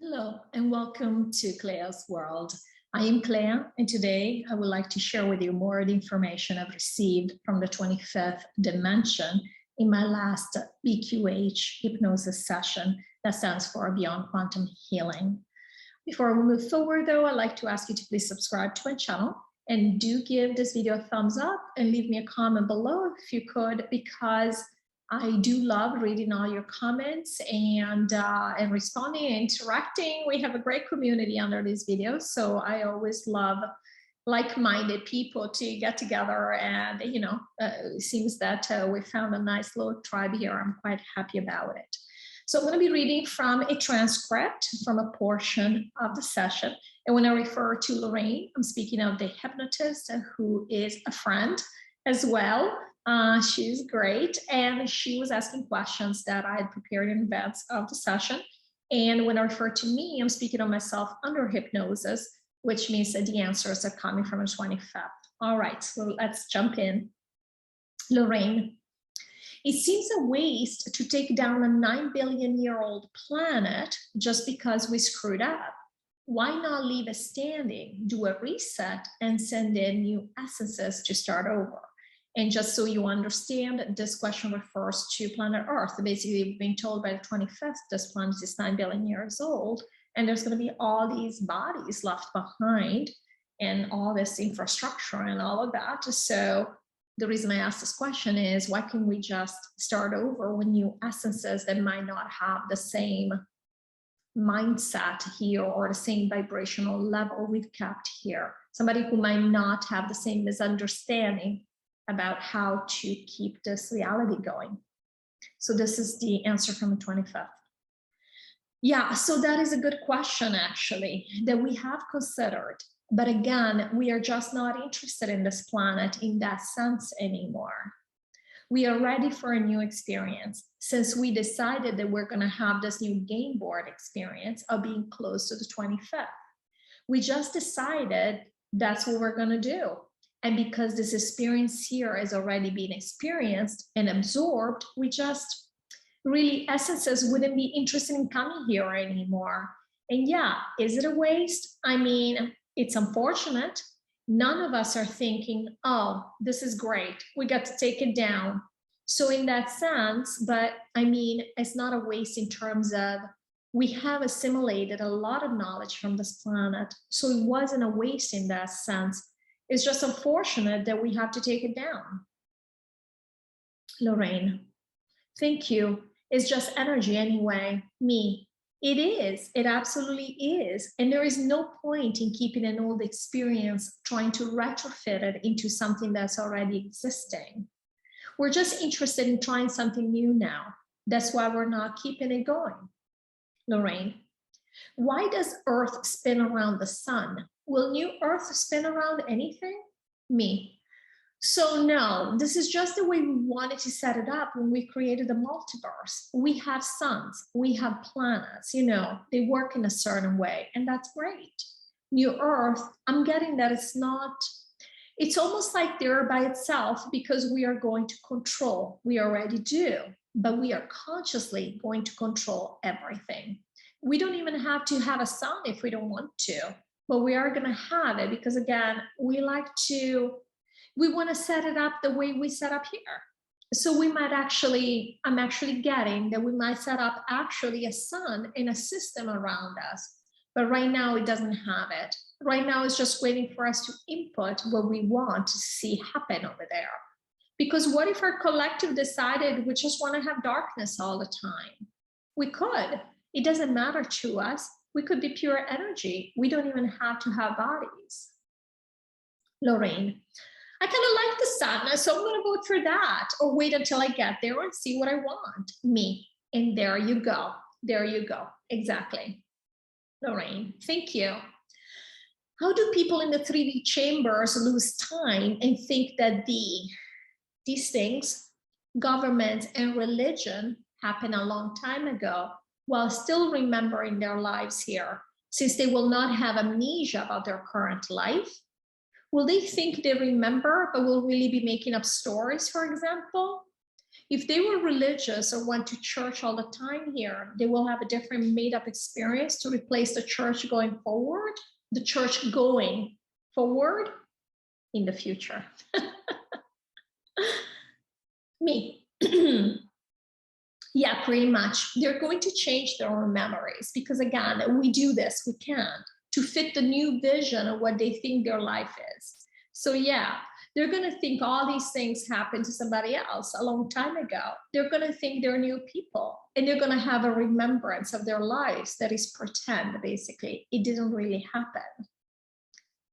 Hello and welcome to CLEA'S World. I am Clea, and today I would like to share with you more of the information I've received from the 25th dimension in my last BQH hypnosis session that stands for Beyond Quantum Healing. Before we move forward though, I'd like to ask you to please subscribe to my channel and do give this video a thumbs up and leave me a comment below if you could, because I do love reading all your comments and responding and interacting. We have a great community under these videos, so I always love like-minded people to get together, and it seems that we found a nice little tribe here. I'm quite happy about it. So I'm going to be reading from a transcript from a portion of the session, and when I refer to Lorrayne, I'm speaking of the hypnotist who is a friend as well. She's great, and she was asking questions that I had prepared in advance of the session. And when I refer to me, I'm speaking of myself under hypnosis, which means that the answers are coming from the 25th. All right, so let's jump in. Lorrayne, it seems a waste to take down a 9 billion-year-old planet just because we screwed up. Why not leave it standing, do a reset, and send in new essences to start over? And just so you understand, this question refers to planet Earth. Basically, we've been told by the 25th, this planet is 9 billion years old, and there's going to be all these bodies left behind and all this infrastructure and all of that. So the reason I asked this question is, why can't we just start over with new essences that might not have the same mindset here or the same vibrational level we've kept here? Somebody who might not have the same misunderstanding about how to keep this reality going. So this is the answer from the 25th. Yeah, so that is a good question, actually, that we have considered. But again, we are just not interested in this planet in that sense anymore. We are ready for a new experience, since we decided that we're going to have this new game board experience of being close to the 25th. We just decided that's what we're going to do. And because this experience here has already been experienced and absorbed, we just really, essences wouldn't be interested in coming here anymore. And yeah, is it a waste? I mean, it's unfortunate. None of us are thinking, oh, this is great, we got to take it down. So in that sense, but I mean, it's not a waste in terms of we have assimilated a lot of knowledge from this planet. So it wasn't a waste in that sense. It's just unfortunate that we have to take it down. Lorrayne, thank you. It's just energy anyway. Me, it is. It absolutely is. And there is no point in keeping an old experience, trying to retrofit it into something that's already existing. We're just interested in trying something new now. That's why we're not keeping it going. Lorrayne, why does Earth spin around the sun? Will new Earth spin around anything? Me. So no, this is just the way we wanted to set it up when we created the multiverse. We have suns, we have planets, they work in a certain way, and that's great. New Earth, I'm getting that it's almost like they're by itself because we are going to control. We already do, but we are consciously going to control everything. We don't even have to have a sun if we don't want to. But we are going to have it because, again, we want to set it up the way we set up here. So we might I'm actually getting that we might set up actually a sun in a system around us. But right now it doesn't have it. Right now it's just waiting for us to input what we want to see happen over there. Because what if our collective decided we just want to have darkness all the time? We could. It doesn't matter to us. We could be pure energy. We don't even have to have bodies. Lorrayne, I kind of like the sun, so I'm going to vote for that, or wait until I get there and see what I want. Me. And there you go. There you go. Exactly. Lorrayne, thank you. How do people in the 3D chambers lose time and think that these things, government and religion, happened a long time ago, while still remembering their lives here, since they will not have amnesia about their current life? Will they think they remember, but will really be making up stories, for example? If they were religious or went to church all the time here, they will have a different made-up experience to replace the church going forward, the church going forward in the future. Me. Yeah, pretty much. They're going to change their own memories because, again, we do this, we can, to fit the new vision of what they think their life is. So yeah, they're going to think all these things happened to somebody else a long time ago. They're going to think they're new people, and they're going to have a remembrance of their lives that is pretend, basically. It didn't really happen.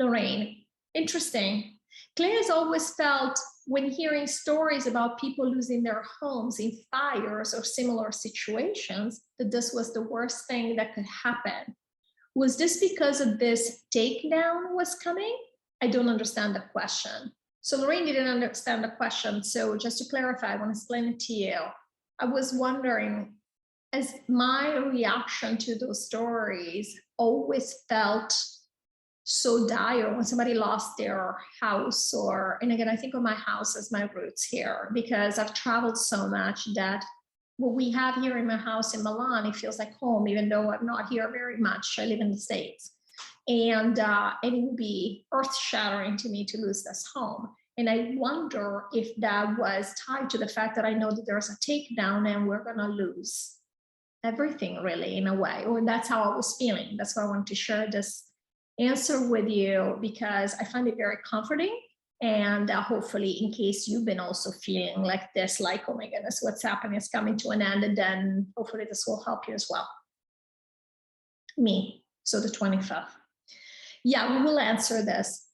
Lorrayne, interesting. Claire has always felt, when hearing stories about people losing their homes in fires or similar situations, that this was the worst thing that could happen. Was this because of this takedown was coming? I don't understand the question. So Lorrayne didn't understand the question. So just to clarify, I want to explain it to you. I was wondering, as my reaction to those stories always felt so dire when somebody lost their house, or, and again, I think of my house as my roots here, because I've traveled so much that what we have here in my house in Milan, it feels like home, even though I'm not here very much. I live in the States. And it would be earth-shattering to me to lose this home. And I wonder if that was tied to the fact that I know that there's a takedown and we're gonna lose everything, really, in a way, or that's how I was feeling. That's why I wanted to share this answer with you, because I find it very comforting. And hopefully, in case you've been also feeling like this, like, oh my goodness, what's happening is coming to an end, and then hopefully this will help you as well. Me, so the 25th. Yeah, we will answer this.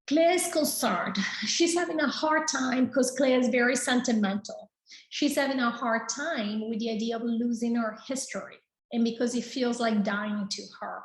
Claire is concerned. She's having a hard time because Claire is very sentimental. She's having a hard time with the idea of losing her history, and because it feels like dying to her.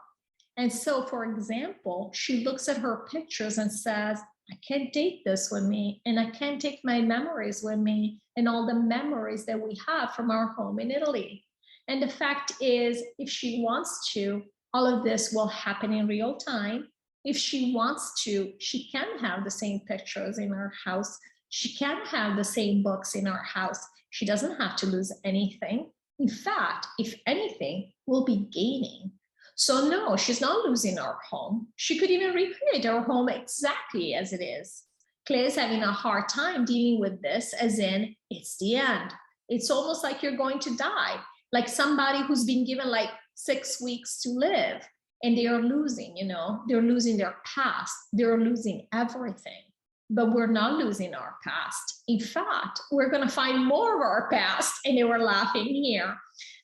And so, for example, she looks at her pictures and says, I can't take this with me, and I can't take my memories with me, and all the memories that we have from our home in Italy. And the fact is, if she wants to, all of this will happen in real time. If she wants to, she can have the same pictures in her house. She can have the same books in her house. She doesn't have to lose anything. In fact, if anything, we'll be gaining. So no, she's not losing her home. She could even recreate her home exactly as it is. Claire's having a hard time dealing with this, as in, it's the end. It's almost like you're going to die, like somebody who's been given like 6 weeks to live, and they are losing, you know, they're losing their past, they're losing everything. But we're not losing our past. In fact, we're going to find more of our past, and they were laughing here.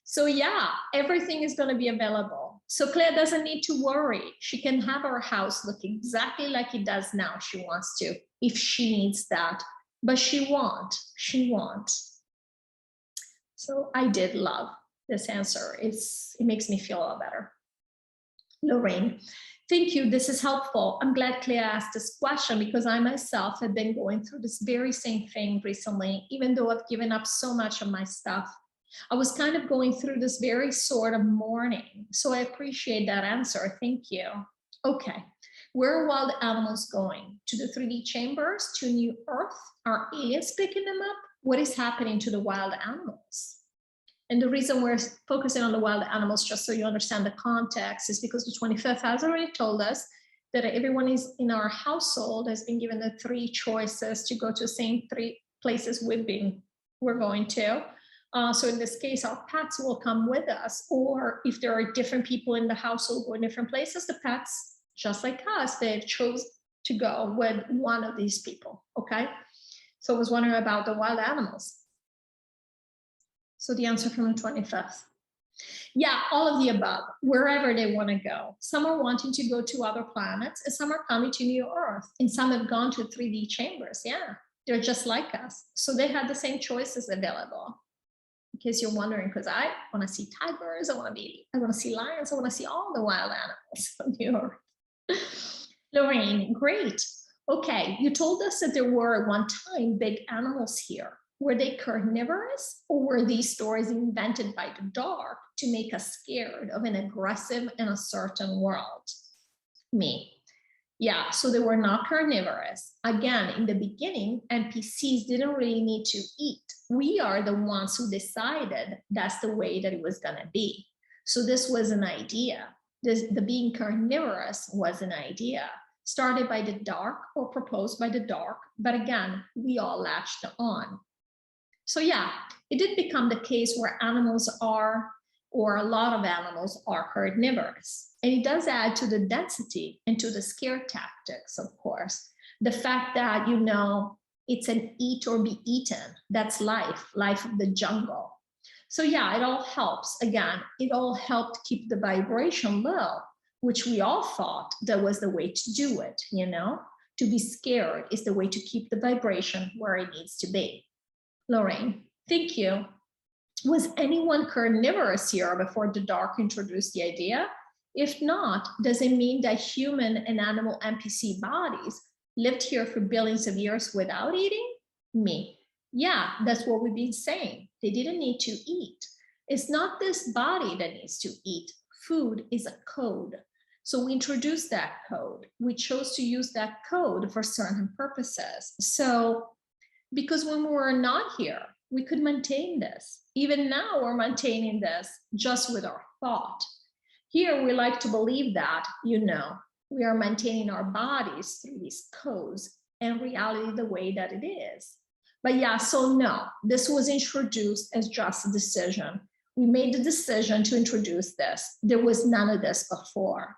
So yeah, everything is going to be available. So Claire doesn't need to worry. She can have her house look exactly like it does now. She wants to, if she needs that, but she won't. So I did love this answer. It makes me feel a lot better. Lorrayne, thank you. This is helpful. I'm glad Claire asked this question, because I myself have been going through this very same thing recently, even though I've given up so much of my stuff. I was kind of going through this very sort of mourning. So I appreciate that answer. Thank you. Okay. Where are wild animals going? To the 3D chambers, to New Earth? Are aliens picking them up? What is happening to the wild animals? And the reason we're focusing on the wild animals, just so you understand the context, is because the 25th has already told us that everyone is in our household has been given the 3 choices to go to the same 3 places we're going to. So in this case, our pets will come with us, or if there are different people in the household going different places, the pets, just like us, they chose to go with one of these people, okay? So I was wondering about the wild animals. So the answer from the 25th. Yeah, all of the above, wherever they want to go. Some are wanting to go to other planets, and some are coming to New Earth, and some have gone to 3D chambers. Yeah, they're just like us. So they had the same choices available. In case you're wondering, because I want to see tigers, I want to see lions, I want to see all the wild animals on New Earth. Lorrayne, great. Okay, you told us that there were at one time big animals here. Were they carnivorous, or were these stories invented by the dark to make us scared of an aggressive and uncertain world? Me. Yeah, so they were not carnivorous. Again, in the beginning, NPCs didn't really need to eat. we are the ones who decided that's the way that it was going to be. So this was an idea. The being carnivorous was an idea started by the dark or proposed by the dark. But again, we all latched on. So yeah, it did become the case where animals are, or a lot of animals are carnivorous. And it does add to the density and to the scare tactics, of course. The fact that, you know, it's an eat or be eaten. That's life of the jungle. So yeah, it all helps. Again, it all helped keep the vibration low, which we all thought that was the way to do it, you know? To be scared is the way to keep the vibration where it needs to be. Lorrayne, thank you. Was anyone carnivorous here before the dark introduced the idea? If not, does it mean that human and animal NPC bodies lived here for billions of years without eating? Me. Yeah, that's what we've been saying. They didn't need to eat. It's not this body that needs to eat. Food is a code. So we introduced that code. We chose to use that code for certain purposes. So, because when we were not here, we could maintain this. Even now, we're maintaining this just with our thought. Here, we like to believe that, you know, we are maintaining our bodies through these codes and reality the way that it is. But yeah, so no, this was introduced as just a decision. We made the decision to introduce this. There was none of this before.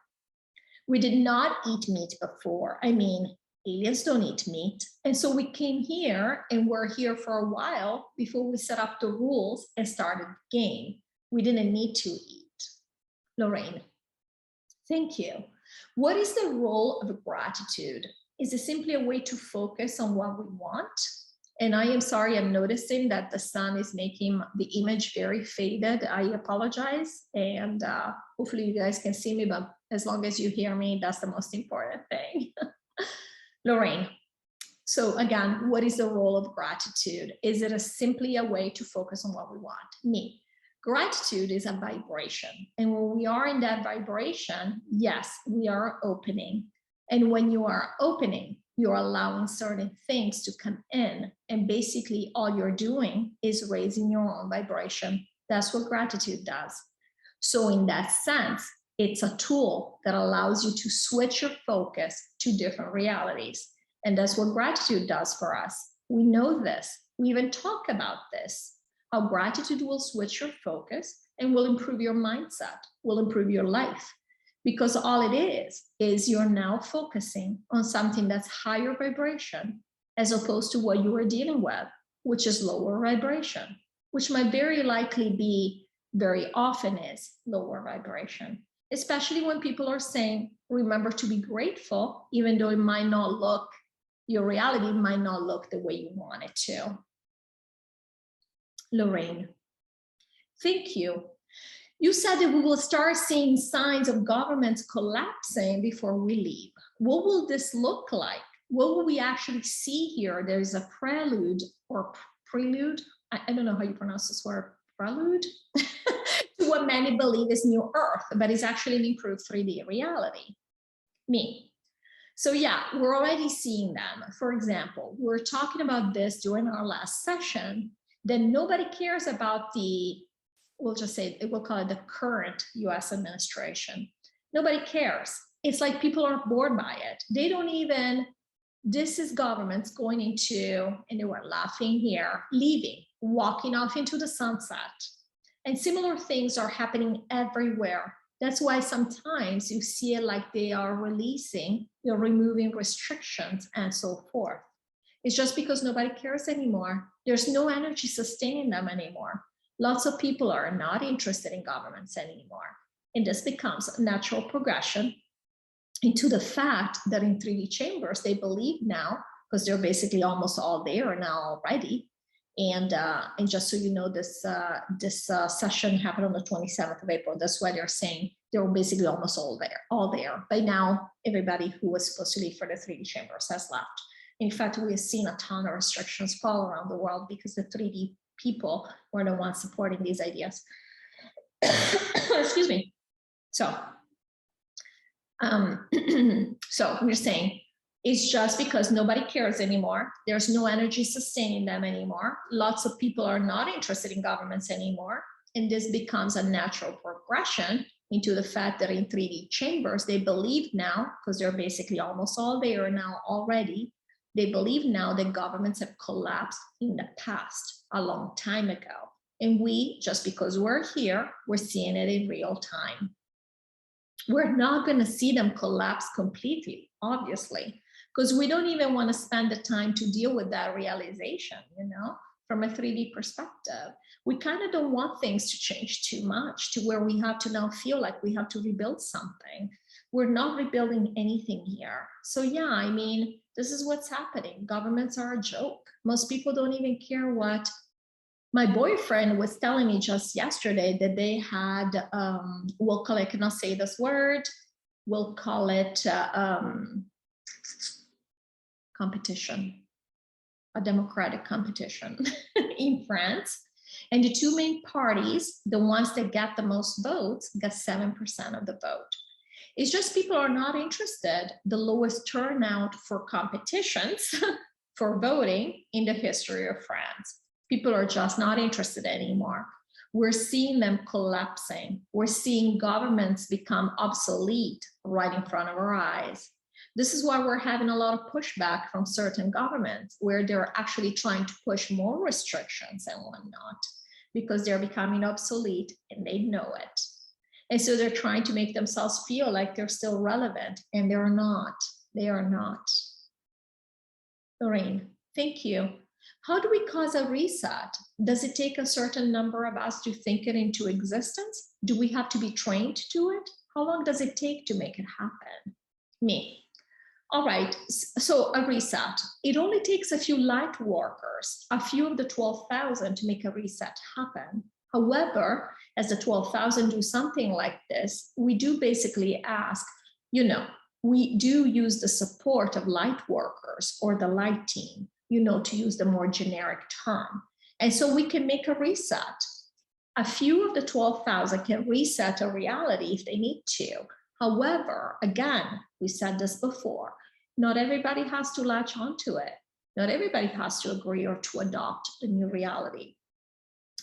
We did not eat meat before. I mean, aliens don't eat meat. And so we came here and we're here for a while before we set up the rules and started the game. We didn't need to eat. Lorrayne, thank you. What is the role of gratitude? Is it simply a way to focus on what we want? And I am sorry, I'm noticing that the sun is making the image very faded. I apologize. And hopefully you guys can see me, but as long as you hear me, that's the most important thing. Lorrayne, so again, what is the role of gratitude? Is it simply a way to focus on what we want? Me. Gratitude is a vibration. And when we are in that vibration, yes, we are opening. And when you are opening, you're allowing certain things to come in. And basically all you're doing is raising your own vibration. That's what gratitude does. So in that sense, it's a tool that allows you to switch your focus to different realities. And that's what gratitude does for us. We know this. We even talk about this, how gratitude will switch your focus and will improve your mindset, will improve your life. Because all it is you're now focusing on something that's higher vibration as opposed to what you were dealing with, which is lower vibration, which might very likely be, very often is lower vibration, especially when people are saying, remember to be grateful, even though it might not look, your reality might not look the way you want it to. Lorrayne, thank you. You said that we will start seeing signs of governments collapsing before we leave. What will this look like? What will we actually see here? There's a prelude or prelude. I don't know how you pronounce this word, prelude, to what many believe is New Earth, but it's actually an improved 3D reality. Me. So yeah, we're already seeing them. For example, we're talking about this during our last session, that nobody cares about the, we'll just say, we'll call it the current US administration. Nobody cares. It's like people are bored by it. They don't even, this is governments going into, and they were laughing here, leaving, walking off into the sunset. And similar things are happening everywhere. That's why sometimes you see it like they are releasing, they're removing restrictions and so forth. It's just because nobody cares anymore. There's no energy sustaining them anymore. Lots of people are not interested in governments anymore. And this becomes a natural progression into the fact that in 3D chambers, they believe now, because they're basically almost all there now already. And just so you know, this session happened on the 27th of April. That's why they're saying they were basically almost all there. By now, everybody who was supposed to leave for the 3D chambers has left. In fact, we have seen a ton of restrictions fall around the world because the 3D people were the ones supporting these ideas. Excuse me. So, so I'm just saying, It's just because nobody cares anymore. There's no energy sustaining them anymore. Lots of people are not interested in governments anymore. And this becomes a natural progression into the fact that in 3D chambers, they believe now, because they're basically almost all there now already, they believe now that governments have collapsed in the past, a long time ago. And we, just because we're here, we're seeing it in real time. We're not going to see them collapse completely, obviously, because we don't even want to spend the time to deal with that realization, you know, from a 3D perspective. We kind of don't want things to change too much to where we have to now feel like we have to rebuild something. We're not rebuilding anything here. So yeah, I mean, this is what's happening. Governments are a joke. Most people don't even care what. My boyfriend was telling me just yesterday that they had, we'll call it, I cannot say this word, we'll call it competition, a democratic competition in France. And the two main parties, the ones that get the most votes, got 7% of the vote. It's just people are not interested. The lowest turnout for competitions for voting in the history of France. People are just not interested anymore. We're seeing them collapsing. We're seeing governments become obsolete right in front of our eyes. This is why we're having a lot of pushback from certain governments where they're actually trying to push more restrictions and whatnot because they're becoming obsolete and they know it. And so they're trying to make themselves feel like they're still relevant, and they're not. They are not. Lorrayne, thank you. How do we cause a reset? Does it take a certain number of us to think it into existence? Do we have to be trained to do it? How long does it take to make it happen? Me. All right, so a reset. It only takes a few light workers, a few of the 12,000 to make a reset happen. However, as the 12,000 do something like this, we do basically ask, you know, we do use the support of light workers or the light team, you know, to use the more generic term. And so we can make a reset. A few of the 12,000 can reset a reality if they need to. However, again, we said this before, not everybody has to latch onto it. Not everybody has to agree or to adopt the new reality.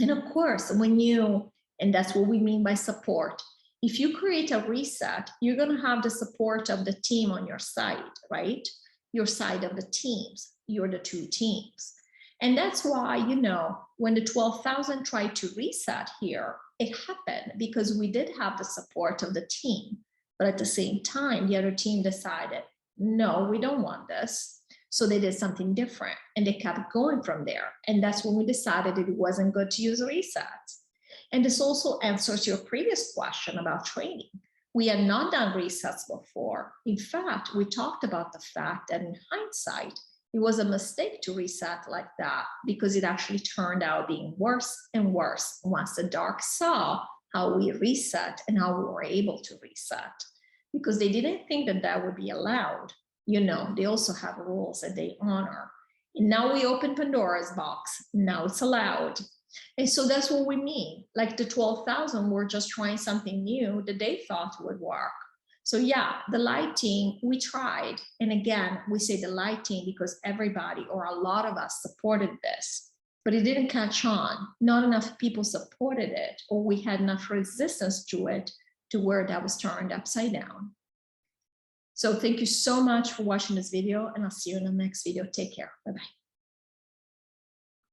And of course, when you, and that's what we mean by support, if you create a reset, you're going to have the support of the team on your side, right? Your side of the teams, you're the two teams. And that's why, you know, when the 12,000 tried to reset here, it happened because we did have the support of the team. But at the same time, the other team decided, no, we don't want this. So they did something different and they kept going from there. And that's when we decided it wasn't good to use resets. And this also answers your previous question about training. We had not done resets before. In fact, we talked about the fact that in hindsight, it was a mistake to reset like that because it actually turned out being worse and worse once the dark saw how we reset and how we were able to reset. Because they didn't think that that would be allowed. You know, they also have rules that they honor. And now we open Pandora's box. Now it's allowed. And so that's what we mean. Like the 12,000 were just trying something new that they thought would work. So yeah, the light team, we tried. And again, we say the light team because everybody or a lot of us supported this, but it didn't catch on. Not enough people supported it, or we had enough resistance to it to where that was turned upside down. So thank you so much for watching this video, and I'll see you in the next video. Take care. Bye-bye.